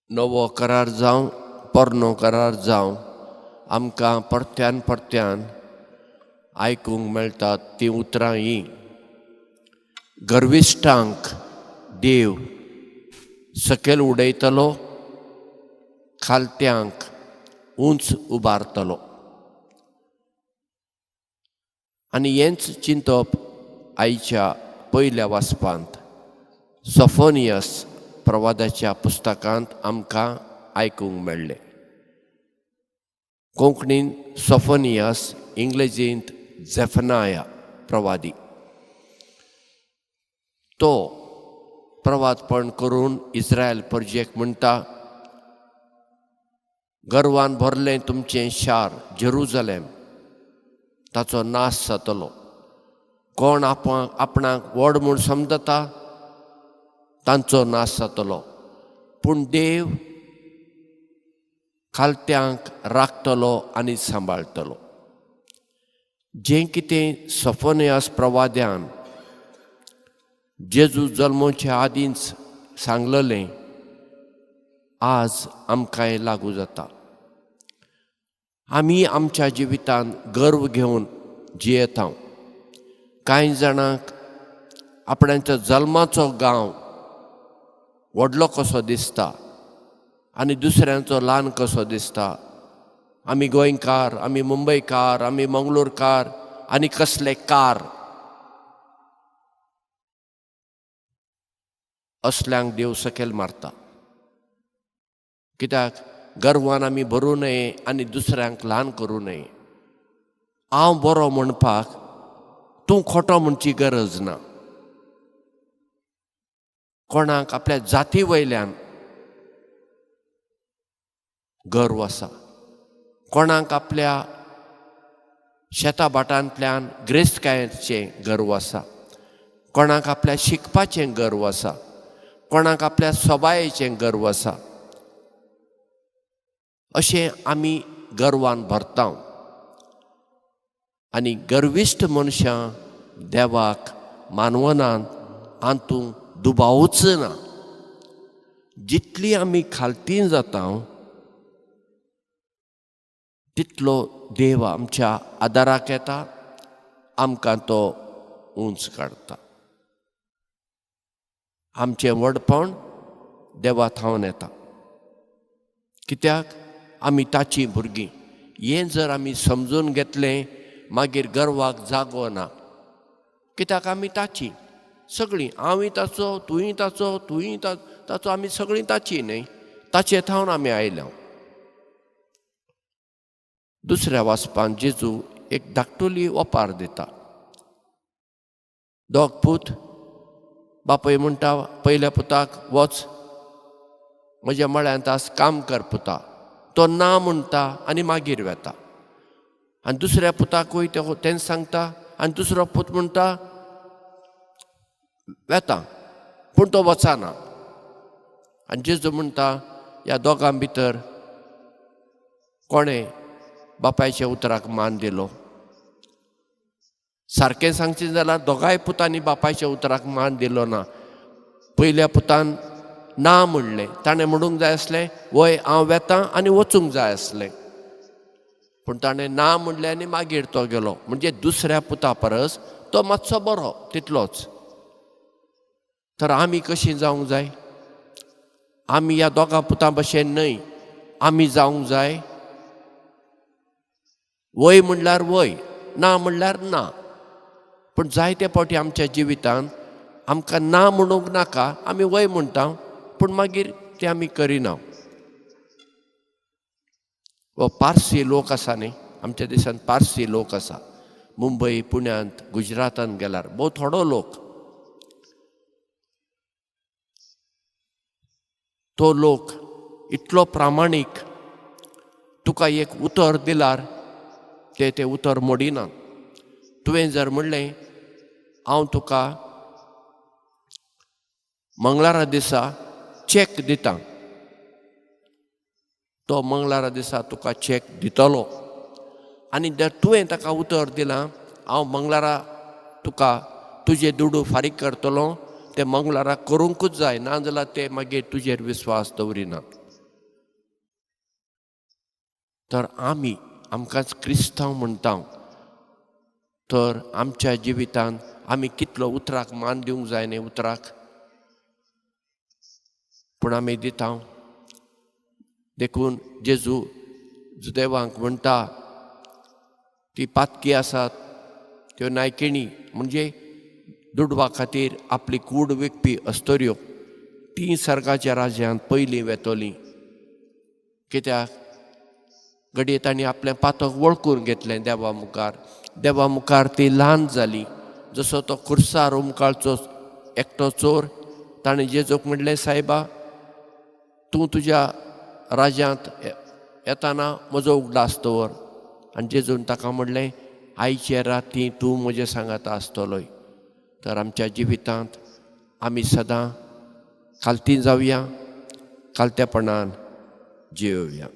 नवो करार जावं पोरनो करार जावं आमकां परत्यान परत्यान आयकूंक मेळटात तीं उतरां हीं. गर्विश्टांक देव सकयल उडयतलो, खालत्यांक उंच उबारतलो. आनी हेंच चिंतप आयच्या पयल्या वाचपांत सोफोनियस प्रवादाच्या पुस्तकांत आमकां आयकूंक मेळ्ळें. कोंकणीन सोफोनियस, इंग्लिशींत झेफनाया प्रवादी. तो प्रवादपण करून इस्रायल परजेक म्हणटा, गर्वान भरलें तुमचें शार जेरुजलेम, ताचो नाश जातलो. कोण आपणाक व्हड म्हूण समजता तांचो नाश जातलो, पूण देव खालत्यांक राखतलो आनी सांबाळटलो. जें कितें सोफोनियस प्रवाद्यान जेजू जल्मोवच्या आदींच सांगलेलें आज आमकांय लागू जाता. आमी आमच्या जिवितांत गर्व घेवन जियेता. कांय जाणांक आपणाच्या जल्माचो गांव व्हडलो कसो दिसता आनी दुसऱ्यांचो ल्हान कसो दिसता. आमी गोंयकार, आमी मुंबयकार, आमी मंगळूरकार आनी कसले कार. असल्यांक देव सकयल मारता. कित्याक गर्वान आमी भरूं नये आनी दुसऱ्यांक ल्हान करूं नये. हांव बरो म्हणपाक तूं खोटो म्हणची गरज ना. कोणाक आपल्या जाती वयल्यान गर्व आसा, कोणाक आपल्या शेता भाटांतल्यान ग्रेस्तकायेचें गर्व आसा, कोणाक आपल्या शिकपाचें गर्व आसा, कोणाक आपल्या सोबायेचें गर्व आसा. अशें आमी गर्वान भरता. आनी गर्विश्ट मनशां देवाक मानवनान हातूंत दुबावूच ना. जितली आमी खालतीं जाता तितलो देव आमच्या आदाराक येता, आमकां तो उंच काडटा. आमचें व्हडपण देवा थावन येता, कित्याक आमी ताचीं भुरगीं. हें जर आमी समजून घेतलें मागीर गर्वाक जागो ना. कित्याक आमी ताचीं सगळीं. हांवूय ताचो, तुंय ताचो, तुंय ताचो, आमी सगळीं ताचीं न्ही. ताचे थावन आमी आयल्या. दुसऱ्या वाचपान जेजू एक धाकटुली ओपार दिता. दोग पूत बापूय म्हणटा पयल्या पुताक, वच म्हज्या मळ्यांत आज काम कर पुता. तो ना म्हणटा आनी मागीर वेता. आनी दुसऱ्या पुताकूय तें सांगता आनी दुसरो पूत म्हणटा वेता, पूण तो वचना. आनी जेजू म्हणटा ह्या दोगां भितर कोणें बापायच्या उतराक मान दिलो? सारकें सांगचें जाल्यार दोगांय पुतांनी बापायच्या उतराक मान दिलो ना. पयल्या पुतान ना म्हणलें. ताणें म्हणूंक जाय आसलें वय हांव वेतां आनी वचूंक जाय आसलें, पूण ताणें ना म्हणलें आनी मागीर तो गेलो. म्हणजे दुसऱ्या पुता परस तो मातसो बरो तितलोच. तर आमी कशीं जावंक जाय? आमी ह्या दोगां पुतां भशेन न्हय. आमी जावंक जाय वय म्हणल्यार वय, ना म्हणल्यार ना. पूण जायते फावटी आमच्या जिवितांत आमकां ना म्हणूंक नाका, आमी वय म्हणटा पूण मागीर तें आमी करिना. वो पारसी लोक आसा न्ही, आमच्या देशांत पारसी लोक आसा. मुंबय, पुण्यांत, गुजरातांत गेल्यार भोव थोडो लोक. तो लोक इतलो प्रामाणीक, तुका एक उतर दिल्यार तें उतर मोडिना. तुवें जर म्हणलें हांव तुका मंगळारा दिसा चॅक दितां, तो मंगळारा दिसा तुका चॅक दितलो. आनी जर तुवें ताका उतर दिलां हांव मंगळारा तुका तुजें दुडू फारीक करतलो, तें मंगळारा करूंकूच जाय, नाजाल्यार ते मागीर तुजेर विस्वास दवरिना. तर आमी आमकांच क्रिस्तांव म्हणटा तर आमच्या जिवितांत आमी कितलो उतराक मान दिवंक जाय न्ही उतराक, पूण आमी दिता. देखून जेजू देवांक म्हणटा ती पातकी आसात त्यो नायकेणी म्हणजे दुडवा खातीर आपली कूड विकपी अस्तोऱ्यो ती सर्गाच्या राज्यांत पयलीं वेतोली. कित्याक घडये तांणी आपलें पातक वळखून घेतलें देवा मुखार. देवा मुखार ती ल्हान जाली. जसो तो खुर्सार उमकाळचो एकटो चोर ताणें जेजूक म्हणलें, सायबा तूं तुज्या राज्यांत येताना म्हजो उगडास दवर. आनी जेजून ताका म्हणलें, आयचे राती तूं म्हजे सांगाता आसतलोय. तर आमच्या जिवितांत आमी सदां कालती जावया, कालतेपणान जियोया.